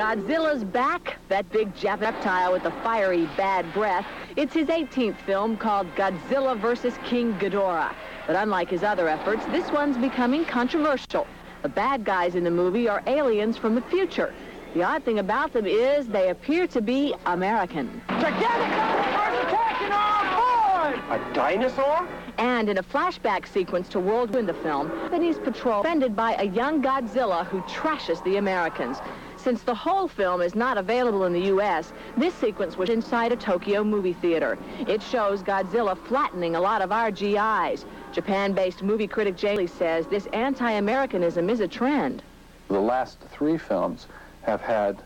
Godzilla's back, that big Japanese reptile with the fiery bad breath. It's his 18th film called Godzilla vs. King Ghidorah. But unlike his other efforts, this one's becoming controversial. The bad guys in the movie are aliens from the future. The odd thing about them is they appear to be American. Gigantic dinosaurs attacking our board! A dinosaur? And in a flashback sequence to World War in the film, Japanese patrol defended by a young Godzilla who trashes the Americans. Since the whole film is not available in the U.S., this sequence was inside a Tokyo movie theater. It shows Godzilla flattening a lot of our GIs. Japan-based movie critic Jay says this anti-Americanism is a trend. The last three films have had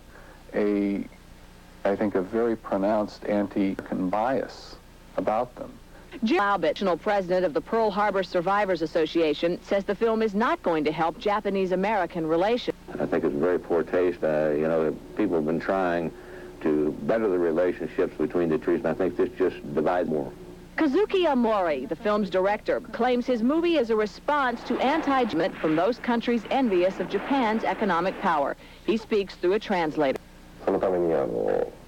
I think, a very pronounced anti-American bias about them. Jim Albert, national president of the Pearl Harbor Survivors Association, says the film is not going to help Japanese-American relations. I think it's very poor taste. You know, people have been trying to better the relationships between the trees, and I think this just divides more. Kazuki Omori, the film's director, claims his movie is a response to anti-judgment from those countries envious of Japan's economic power. He speaks through a translator.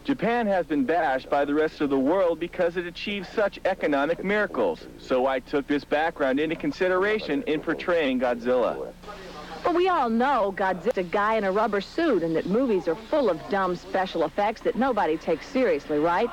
Japan has been bashed by the rest of the world because it achieves such economic miracles. So I took this background into consideration in portraying Godzilla. But we all know Godzilla's a guy in a rubber suit and that movies are full of dumb special effects that nobody takes seriously, right?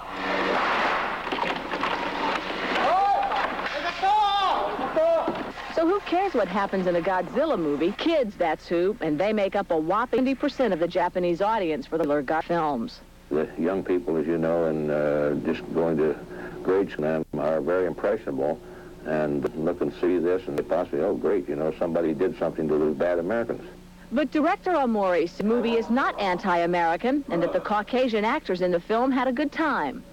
So who cares what happens in a Godzilla movie? Kids, that's who, and they make up a whopping 90% of the Japanese audience for the Godzilla films. The young people, as you know, and just going to grade school are very impressionable and look and see this and they possibly, oh, great, you know, somebody did something to those bad Americans. But director Omori's movie is not anti-American and that the Caucasian actors in the film had a good time.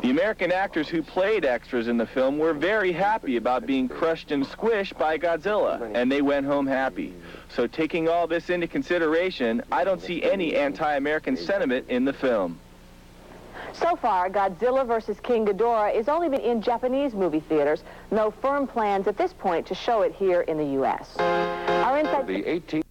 The American actors who played extras in the film were very happy about being crushed and squished by Godzilla, and they went home happy. So taking all this into consideration, I don't see any anti-American sentiment in the film. So far, Godzilla vs. King Ghidorah is only been in Japanese movie theaters. No firm plans at this point to show it here in the U.S. Our inside... The 18th